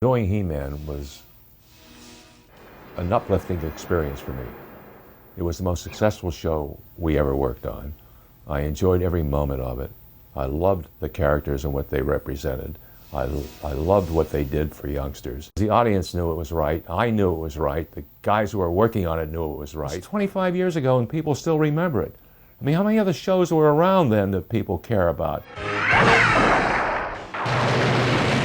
Doing He-Man was an uplifting experience for me. It was the most successful show we ever worked on. I enjoyed every moment of it. I loved the characters and what they represented. I loved what they did for youngsters. The audience knew it was right. I knew it was right. The guys who were working on it knew it was right. It's 25 years ago and people still remember it. I mean, how many other shows were around then that people care about?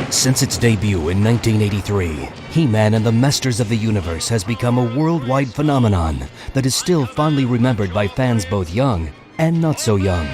Since its debut in 1983, He-Man and the Masters of the Universe has become a worldwide phenomenon that is still fondly remembered by fans both young and not so young.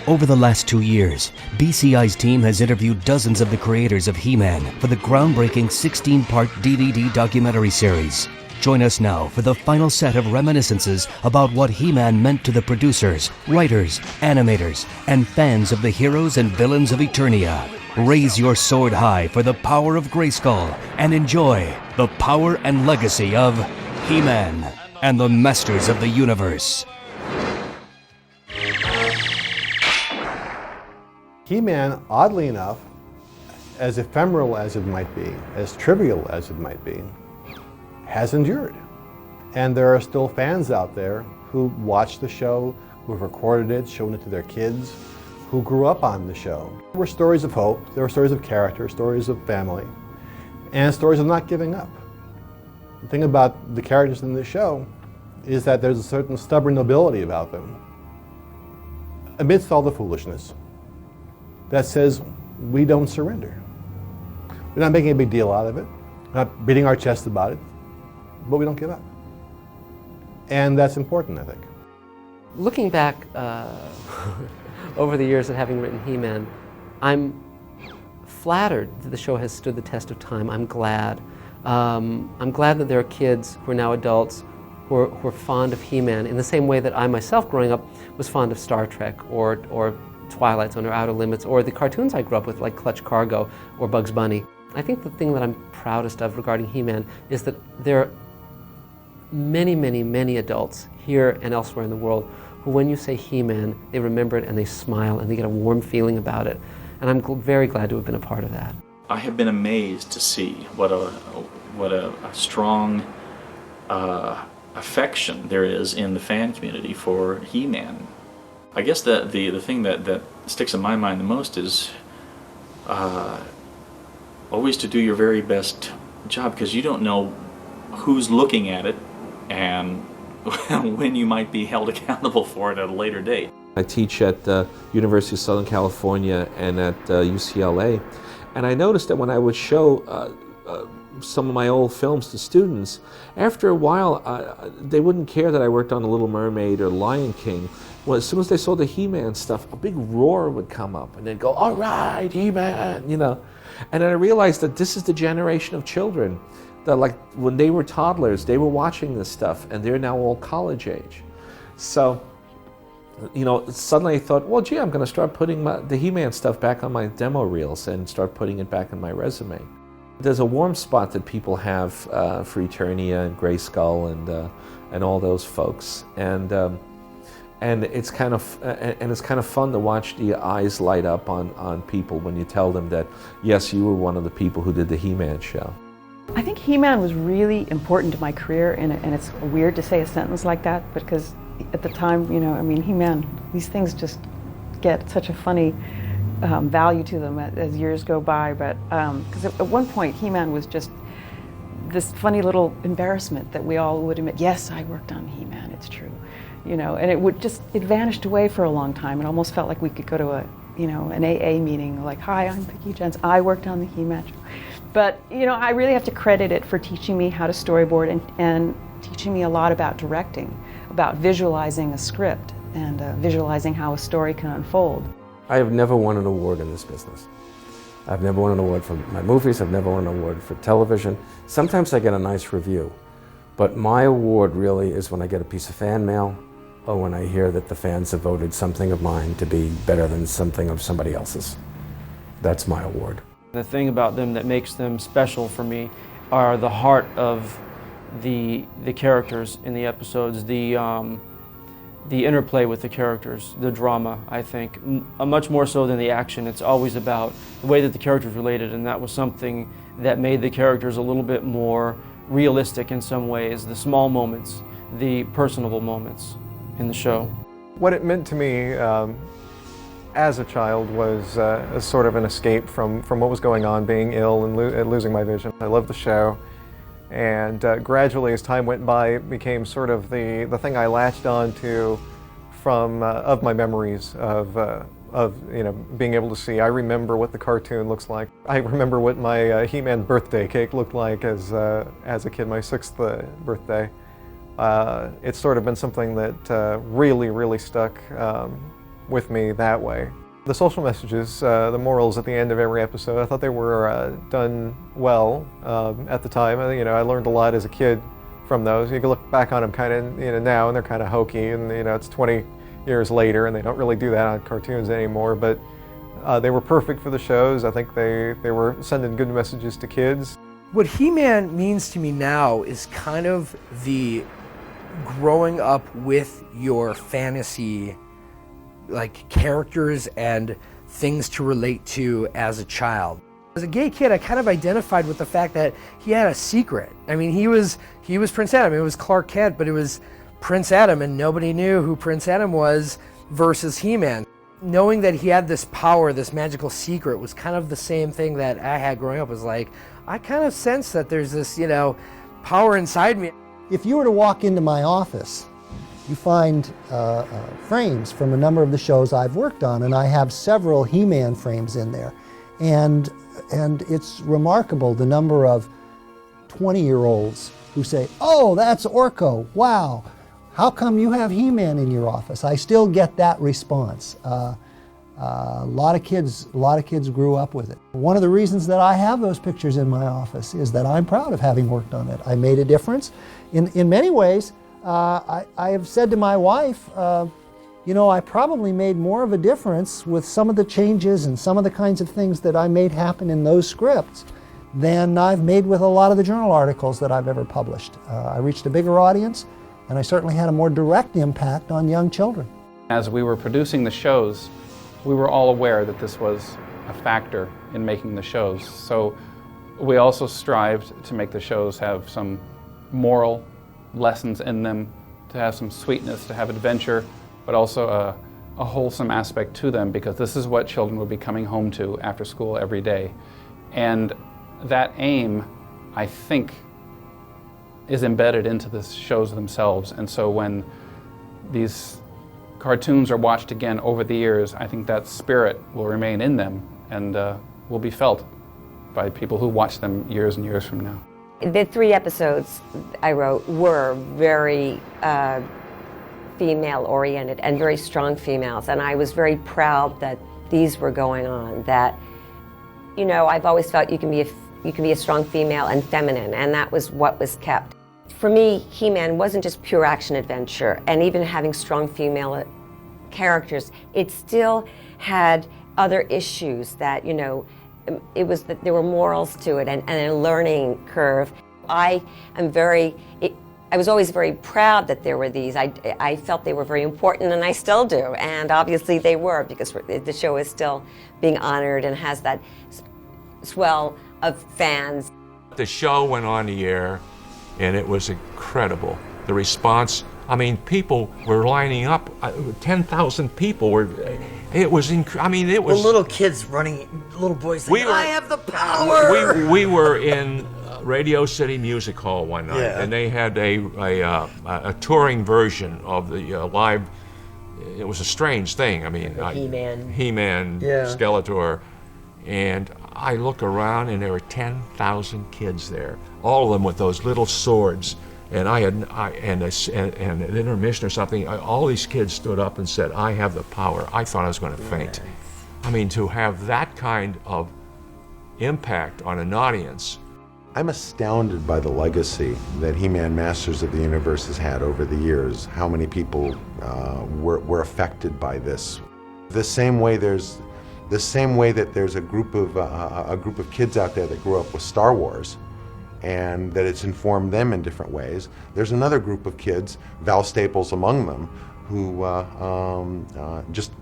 Over the last 2 years, BCI's team has interviewed dozens of the creators of He-Man for the groundbreaking 16-part DVD documentary series. Join us now for the final set of reminiscences about what He-Man meant to the producers, writers, animators, and fans of the heroes and villains of Eternia. Raise your sword high for the power of Grayskull and enjoy the power and legacy of He-Man and the Masters of the Universe. He-Man, oddly enough, as ephemeral as it might be, as trivial as it might be, has endured. And there are still fans out there who watch the show, who have recorded it, shown it to their kids, who grew up on the show. There were stories of hope, there were stories of character, stories of family, and stories of not giving up. The thing about the characters in this show is that there's a certain stubborn nobility about them, amidst all the foolishness, that says we don't surrender. We're not making a big deal out of it, we're not beating our chest about it, but we don't give up. And that's important, I think. Looking back over the years of having written He-Man, I'm flattered that the show has stood the test of time. I'm glad. I'm glad that there are kids who are now adults who are fond of He-Man in the same way that I myself growing up was fond of Star Trek or Twilight Zone or Outer Limits or the cartoons I grew up with like Clutch Cargo or Bugs Bunny. I think the thing that I'm proudest of regarding He-Man is that there are many, many, many adults here and elsewhere in the world who, when you say He-Man, they remember it and they smile and they get a warm feeling about it. And I'm very glad to have been a part of that. I have been amazed to see what a strong affection there is in the fan community for He-Man. I guess the thing that sticks in my mind the most is always to do your very best job, because you don't know who's looking at it and when you might be held accountable for it at a later date. I teach at the University of Southern California and at UCLA, and I noticed that when I would show some of my old films to students, after a while they wouldn't care that I worked on The Little Mermaid or Lion King. Well, as soon as they saw the He-Man stuff, a big roar would come up and they'd go, "All right, He-Man," you know. And then I realized that this is the generation of children that, like, when they were toddlers, they were watching this stuff and they're now all college age. So, you know, suddenly I thought, well, gee, I'm going to start putting the He-Man stuff back on my demo reels and start putting it back in my resume. There's a warm spot that people have for Eternia and Grayskull and all those folks, and it's kind of fun to watch the eyes light up on people when you tell them that yes, you were one of the people who did the He-Man show. I think He-Man was really important to my career, and it's weird to say a sentence like that because at the time, you know, I mean, He-Man, these things just get such a funny value to them as years go by, but because at one point He-Man was just this funny little embarrassment that we all would admit, yes, I worked on He-Man, it's true, you know, and it vanished away for a long time. It almost felt like we could go to an AA meeting, like, hi, I'm Vicki Jens, I worked on the He-Man show. But, you know, I really have to credit it for teaching me how to storyboard and teaching me a lot about directing, about visualizing a script and visualizing how a story can unfold. I have never won an award in this business. I've never won an award for my movies, I've never won an award for television. Sometimes I get a nice review, but my award really is when I get a piece of fan mail or when I hear that the fans have voted something of mine to be better than something of somebody else's. That's my award. The thing about them that makes them special for me are the heart of the characters in the episodes, the the interplay with the characters, the drama, I think, much more so than the action. It's always about the way that the characters related, and that was something that made the characters a little bit more realistic in some ways, the small moments, the personable moments in the show. What it meant to me as a child was a sort of an escape from what was going on, being ill and losing my vision. I loved the show, and gradually as time went by it became sort of the thing I latched on to from of my memories of being able to see. I remember what the cartoon looks like. I remember what my He-Man birthday cake looked like as a kid, my 6th birthday. It's sort of been something that really stuck with me that way. The social messages, the morals at the end of every episode, I thought they were done well at the time. I learned a lot as a kid from those. You can look back on them kind of now, and they're kind of hokey, and it's 20 years later, and they don't really do that on cartoons anymore. But they were perfect for the shows. I think they were sending good messages to kids. What He-Man means to me now is kind of the growing up with your fantasy like characters and things to relate to as a child. As a gay kid, I kind of identified with the fact that he had a secret. I mean, he was Prince Adam. It was Clark Kent, but it was Prince Adam, and nobody knew who Prince Adam was versus He-Man. Knowing that he had this power, this magical secret, was kind of the same thing that I had growing up. It was like, I kind of sense that there's this, power inside me. If you were to walk into my office, you find frames from a number of the shows I've worked on, and I have several He-Man frames in there. And it's remarkable the number of 20-year-olds who say, "Oh, that's Orko, wow. How come you have He-Man in your office?" I still get that response. A lot of kids grew up with it. One of the reasons that I have those pictures in my office is that I'm proud of having worked on it. I made a difference. In many ways, I have said to my wife, I probably made more of a difference with some of the changes and some of the kinds of things that I made happen in those scripts than I've made with a lot of the journal articles that I've ever published. I reached a bigger audience, and I certainly had a more direct impact on young children. As we were producing the shows, we were all aware that this was a factor in making the shows. So we also strived to make the shows have some moral lessons in them, to have some sweetness, to have adventure, but also a wholesome aspect to them, because this is what children would be coming home to after school every day. And that aim, I think, is embedded into the shows themselves. And so when these cartoons are watched again over the years, I think that spirit will remain in them and will be felt by people who watch them years and years from now. The 3 episodes I wrote were very female-oriented and very strong females, and I was very proud that these were going on. That, I've always felt you can be a strong female and feminine, and that was what was kept. For me, He-Man wasn't just pure action adventure, and even having strong female characters, it still had other issues that, it was that there were morals to it and a learning curve. I was always very proud that there were these. I felt they were very important, and I still do. And obviously they were, because the show is still being honored and has that swell of fans. The show went on the air, and it was incredible. The response, people were lining up. 10,000 people were. It was it was. The little kids running, little boys saying, "I have the power." We were in Radio City Music Hall one night, and they had a touring version of the live. It was a strange thing. He-Man, Skeletor, and I look around, and there were 10,000 kids there, all of them with those little swords. And and an intermission or something, all these kids stood up and said, "I have the power." I thought I was going to faint. To have that kind of impact on an audience. I'm astounded by the legacy that He-Man Masters of the Universe has had over the years. How many people were affected by this? The same way that there's a group of kids out there that grew up with Star Wars, and that it's informed them in different ways. There's another group of kids, Val Staples among them, who just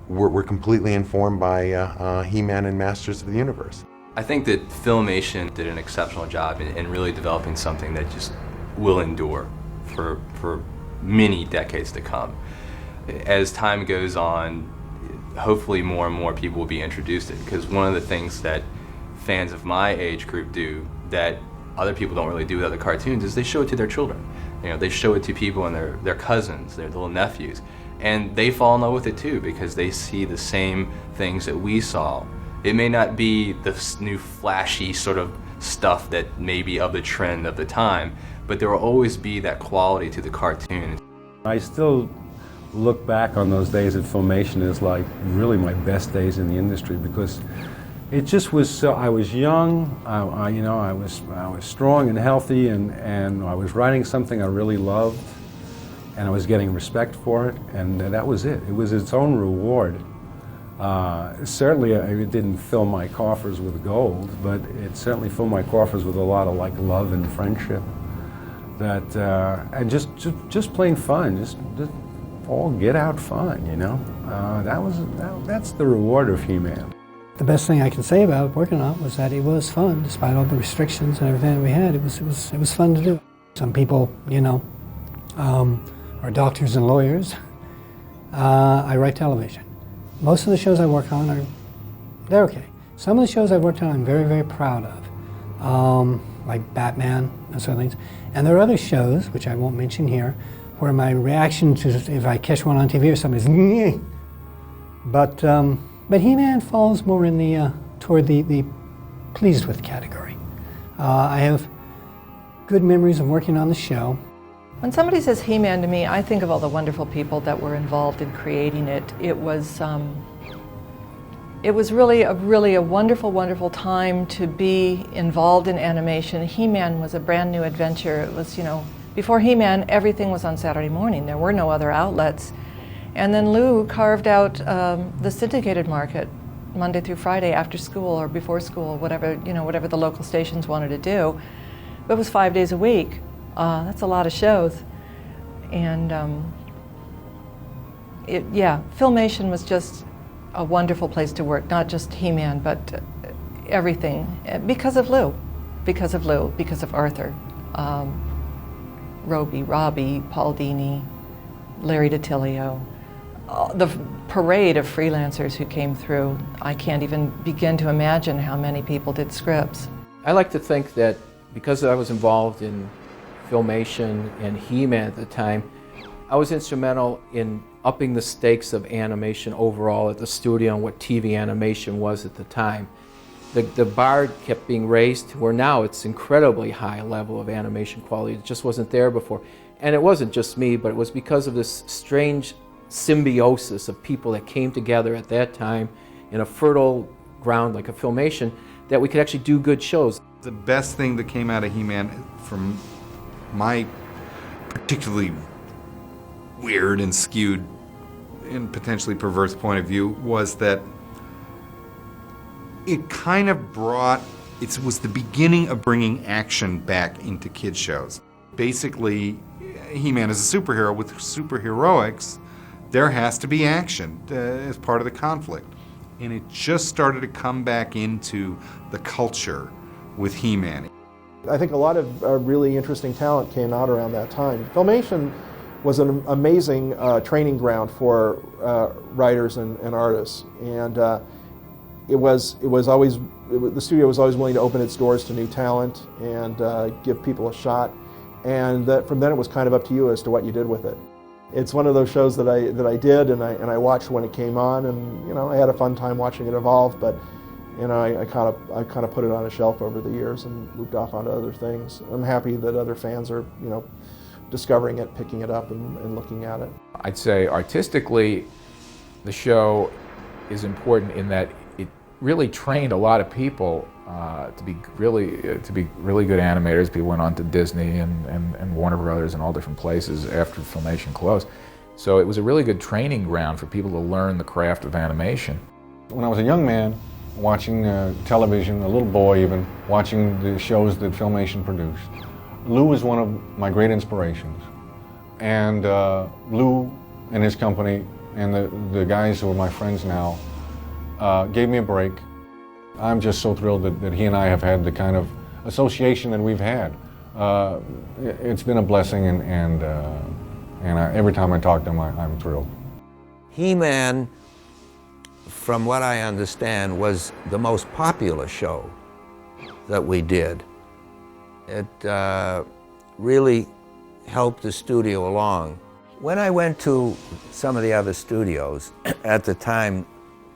were completely informed by He-Man and Masters of the Universe. I think that Filmation did an exceptional job in really developing something that just will endure for many decades to come. As time goes on, hopefully more and more people will be introduced to it, because one of the things that fans of my age group do that other people don't really do with other cartoons is they show it to their children. You know, they show it to people and their cousins, their little nephews, and they fall in love with it too because they see the same things that we saw. It may not be the new flashy sort of stuff that may be of the trend of the time, but there will always be that quality to the cartoon. I still look back on those days at Filmation as like really my best days in the industry, because it just was so, I was young, I was strong and healthy, and I was writing something I really loved, and I was getting respect for it, and that was it. It was its own reward. Certainly it didn't fill my coffers with gold, but it certainly filled my coffers with a lot of like love and friendship, that and just plain fun, just all get out fun, you know. That's the reward of He-Man. The best thing I can say about working on it was that it was fun, despite all the restrictions and everything that we had. It was fun to do. Some people, you know, are doctors and lawyers. I write television. Most of the shows I work on they're okay. Some of the shows I've worked on I'm very, very proud of, like Batman and certain things. And there are other shows, which I won't mention here, where my reaction to, if I catch one on TV or something, is nyeh. But He-Man falls more in the toward the pleased with category. I have good memories of working on the show. When somebody says He-Man to me, I think of all the wonderful people that were involved in creating it. It was really a wonderful, wonderful time to be involved in animation. He-Man was a brand new adventure. It was, you know, before He-Man, everything was on Saturday morning. There were no other outlets. And then Lou carved out the syndicated market Monday through Friday after school or before school, whatever, you know, whatever the local stations wanted to do. But it was 5 days a week. That's a lot of shows. And Filmation was just a wonderful place to work, not just He-Man, but everything, because of Lou, because of Arthur, Robbie, Paul Dini, Larry DiTilio, the parade of freelancers who came through. I can't even begin to imagine how many people did scripts. I like to think that because I was involved in Filmation and He-Man at the time, I was instrumental in upping the stakes of animation overall at the studio and what TV animation was at the time. The bar kept being raised to where now it's incredibly high level of animation quality. It just wasn't there before. And it wasn't just me, but it was because of this strange symbiosis of people that came together at that time in a fertile ground like a Filmation, that we could actually do good shows. The best thing that came out of He-Man, from my particularly weird and skewed and potentially perverse point of view, was that it kind of it was the beginning of bringing action back into kids shows. Basically, He-Man is a superhero. With superheroics, there has to be action as part of the conflict. And it just started to come back into the culture with He-Man. I think a lot of really interesting talent came out around that time. Filmation was an amazing training ground for writers and artists, and the studio was always willing to open its doors to new talent and give people a shot, and from then it was kind of up to you as to what you did with it. It's one of those shows that I did, and I watched when it came on, and you know, I had a fun time watching it evolve, but you know, I kind of put it on a shelf over the years and moved off onto other things. I'm happy that other fans are, you know, discovering it, picking it up, and looking at it. I'd say artistically, the show is important in that it really trained a lot of people to be really good animators. People went on to Disney and Warner Brothers and all different places after Filmation closed. So it was a really good training ground for people to learn the craft of animation. When I was a young man, watching television, a little boy even, watching the shows that Filmation produced, Lou was one of my great inspirations. And Lou and his company and the guys who are my friends now gave me a break. I'm just so thrilled that he and I have had the kind of association that we've had. It's been a blessing, and every time I talk to him, I'm thrilled. He-Man, from what I understand, was the most popular show that we did. It really helped the studio along. When I went to some of the other studios, at the time,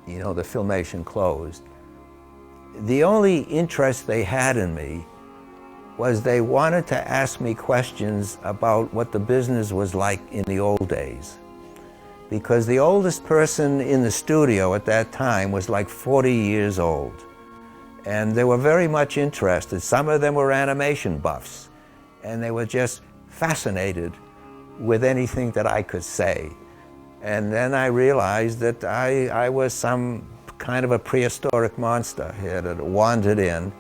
you know, the Filmation closed, the only interest they had in me was they wanted to ask me questions about what the business was like in the old days. Because the oldest person in the studio at that time was like 40 years old. And they were very much interested. Some of them were animation buffs, and they were just fascinated with anything that I could say. And then I realized that I was some kind of a prehistoric monster here that wandered in,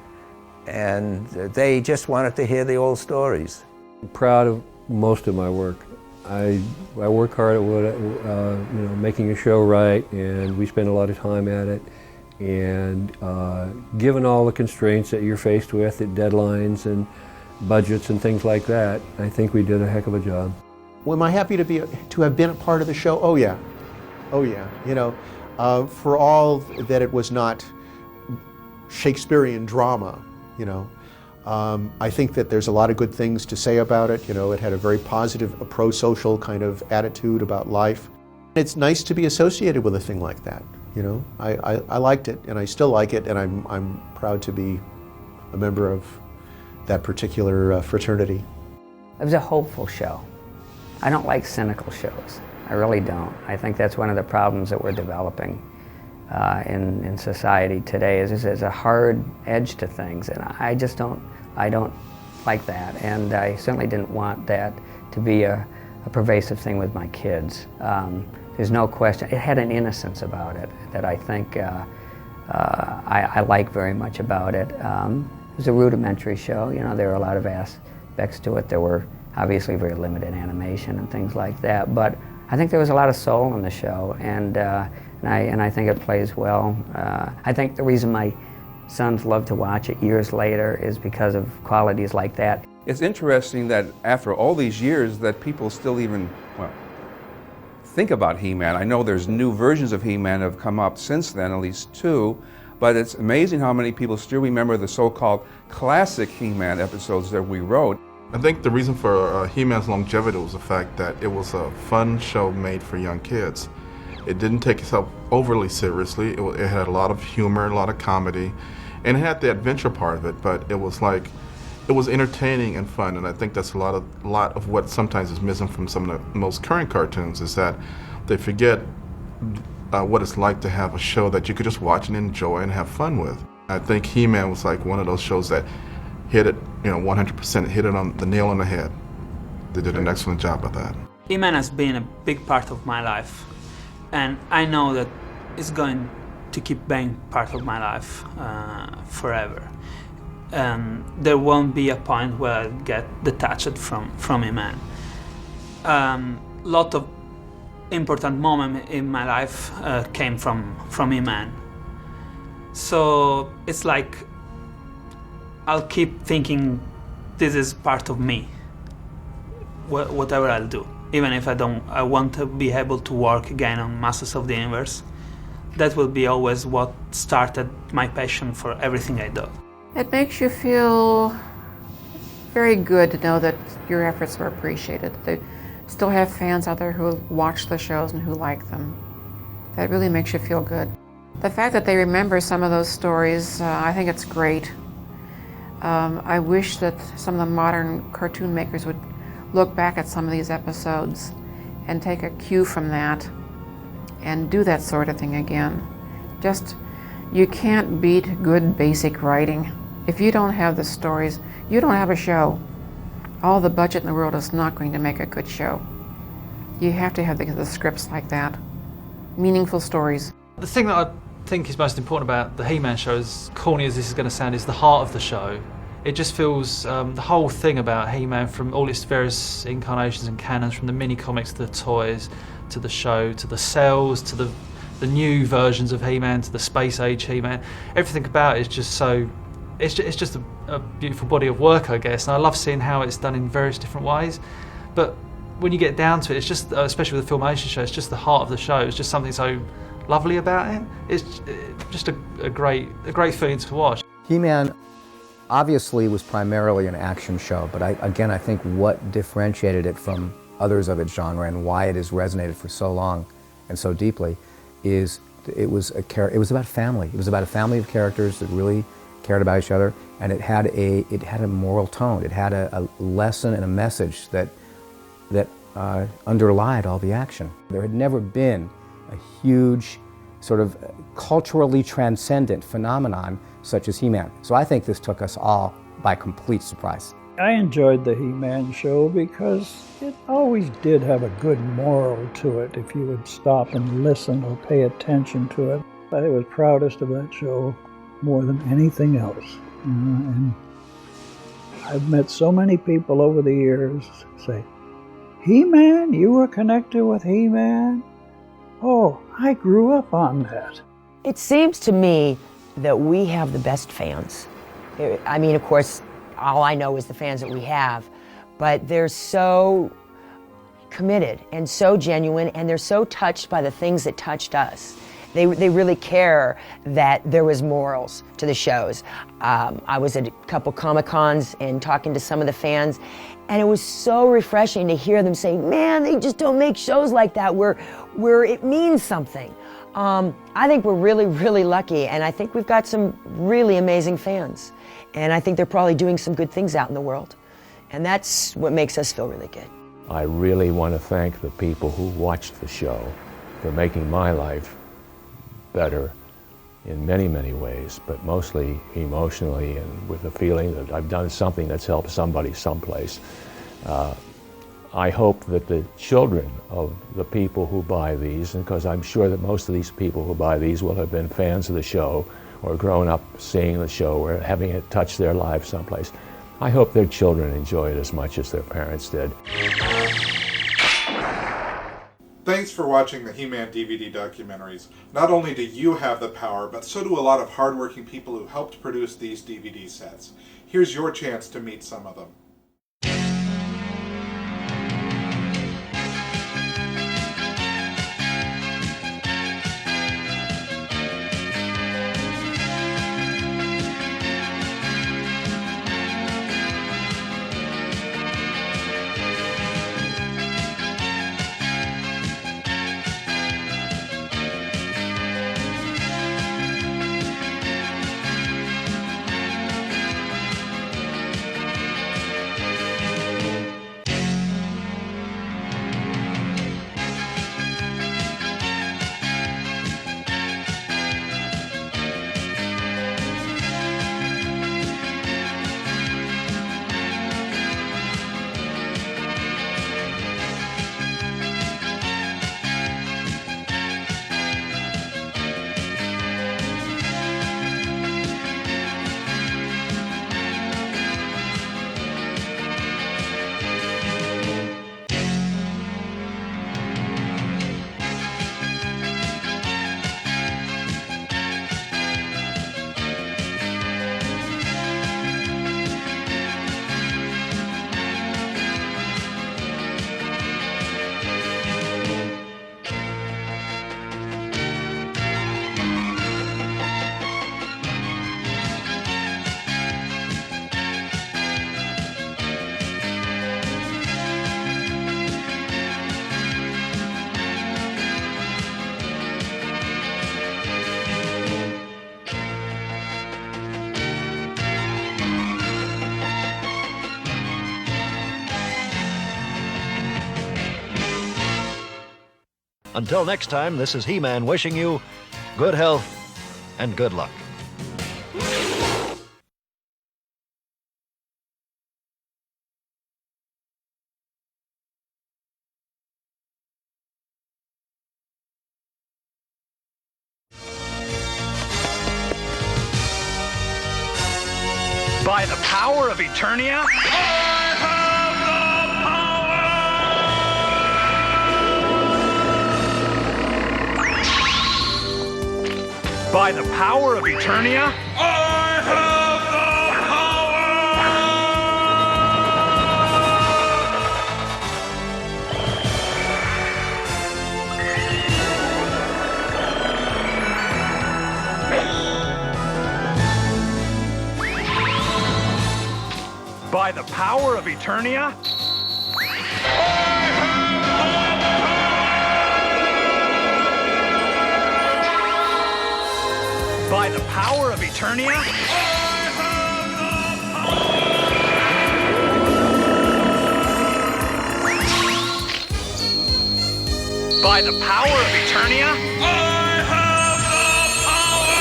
and they just wanted to hear the old stories. I'm proud of most of my work. I work hard at what, you know, making a show right, and we spend a lot of time at it. And given all the constraints that you're faced with, at deadlines and budgets and things like that, I think we did a heck of a job. Am I happy to have been a part of the show? Oh yeah, oh yeah. You know, for all that it was not Shakespearean drama, you know, I think that there's a lot of good things to say about it. You know, it had a very positive, a pro-social kind of attitude about life. It's nice to be associated with a thing like that. You know, I liked it, and I still like it, and I'm proud to be a member of that particular fraternity. It was a hopeful show. I don't like cynical shows. I really don't. I think that's one of the problems that we're developing in society today. Is there's a hard edge to things, and I don't like that. And I certainly didn't want that to be a pervasive thing with my kids. There's no question. It had an innocence about it that I think I like very much about it. It was a rudimentary show. You know, there were a lot of aspects to it. There were obviously very limited animation and things like that. But I think there was a lot of soul in the show, and I think it plays well. I think the reason my sons love to watch it years later is because of qualities like that. It's interesting that after all these years that people still even, well, think about He-Man. I know there's new versions of He-Man that have come up since then, at least 2, but it's amazing how many people still remember the so-called classic He-Man episodes that we wrote. I think the reason for He-Man's longevity was the fact that it was a fun show made for young kids. It didn't take itself overly seriously. It had a lot of humor, a lot of comedy, and it had the adventure part of it, but it was like, it was entertaining and fun, and I think that's a lot of what sometimes is missing from some of the most current cartoons, is that they forget what it's like to have a show that you could just watch and enjoy and have fun with. I think He-Man was like one of those shows that hit it, you know, 100%, hit it on the nail on the head. They did an excellent job of that. He-Man has been a big part of my life, and I know that it's going to keep being part of my life forever. There won't be a point where I get detached from He-Man. Lot of important moments in my life came from He-Man. So it's like I'll keep thinking this is part of me, whatever I'll do. Even if I want to be able to work again on Masters of the Universe. That will be always what started my passion for everything I do. It makes you feel very good to know that your efforts were appreciated. They still have fans out there who watch the shows and who like them. That really makes you feel good. The fact that they remember some of those stories, I think it's great. I wish that some of the modern cartoon makers would look back at some of these episodes and take a cue from that and do that sort of thing again. You can't beat good basic writing. If you don't have the stories, you don't have a show. All the budget in the world is not going to make a good show. You have to have the scripts like that. Meaningful stories. The thing that I think is most important about the He-Man show, as corny as this is going to sound, is the heart of the show. It just feels, the whole thing about He-Man, from all its various incarnations and canons, from the mini-comics to the toys, to the show, to the cells, to the new versions of He-Man, to the Space Age He-Man. Everything about it is just so, it's just a beautiful body of work, I guess, and I love seeing how it's done in various different ways. But when you get down to it, it's just, especially with the Filmation show, it's just the heart of the show. It's just something so lovely about it. It's just a great feeling to watch. He-Man obviously was primarily an action show, but I think what differentiated it from others of its genre and why it has resonated for so long and so deeply is it was about family. It was about a family of characters that really cared about each other, and it had a moral tone. It had a lesson and a message that underlied all the action. There had never been a huge sort of culturally transcendent phenomenon such as He-Man. So I think this took us all by complete surprise. I enjoyed the He-Man show because it always did have a good moral to it if you would stop and listen or pay attention to it. I was proudest of that show more than anything else. And I've met so many people over the years say, He-Man? You were connected with He-Man? Oh, I grew up on that. It seems to me that we have the best fans. I mean, of course, all I know is the fans that we have, but they're so committed and so genuine, and they're so touched by the things that touched us. They really care that there was morals to the shows. I was at a couple Comic-Cons and talking to some of the fans, and it was so refreshing to hear them say, man, they just don't make shows like that where it means something. I think we're really, really lucky, and I think we've got some really amazing fans. And I think they're probably doing some good things out in the world. And that's what makes us feel really good. I really want to thank the people who watched the show for making my life better in many, many ways, but mostly emotionally and with the feeling that I've done something that's helped somebody someplace. I hope that the children of the people who buy these, and because I'm sure that most of these people who buy these will have been fans of the show or grown up seeing the show or having it touch their lives someplace, I hope their children enjoy it as much as their parents did. Thanks for watching the He-Man DVD documentaries. Not only do you have the power, but so do a lot of hardworking people who helped produce these DVD sets. Here's your chance to meet some of them. Until next time, this is He-Man wishing you good health and good luck. By the power of Eternia, I have the power! By the power of Eternia, I have the power. By the power of Eternia, by the power of Eternia, by the power of Eternia, I have the power.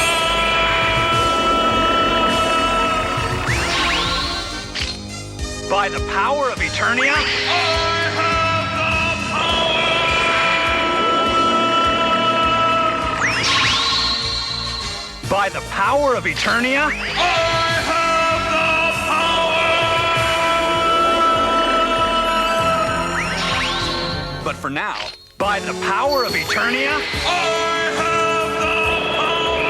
By the power of Eternia, by the power of Eternia, I have the power. But for now, by the power of Eternia, I have the power.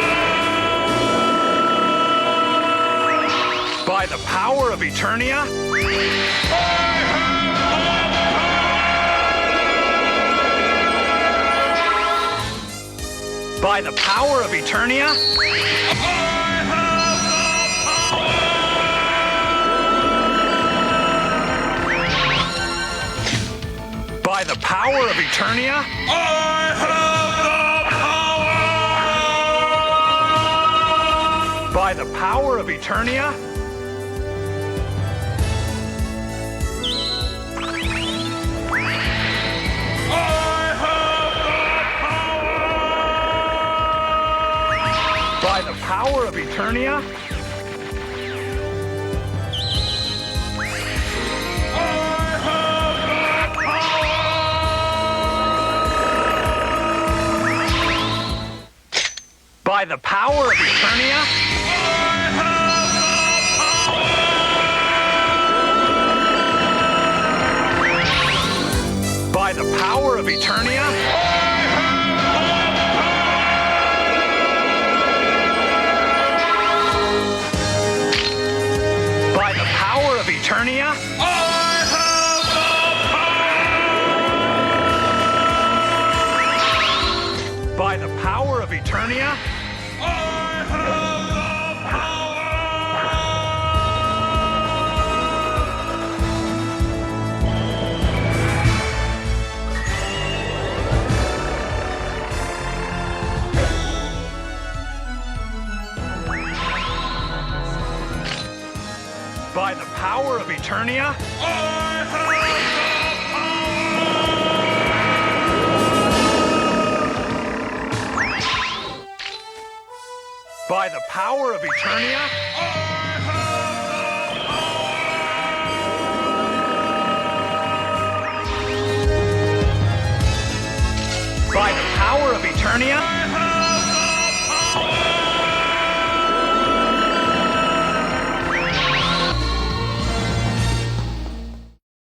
By the power of Eternia, by the power of Eternia, by the power of Eternia, I have the power. By the power of Eternia, by the power of Eternia, by the power of Eternia, by the power of Eternia, by the power of Eternia, by the power of Eternia, by the power of Eternia, by the power of Eternia, by the power of Eternia,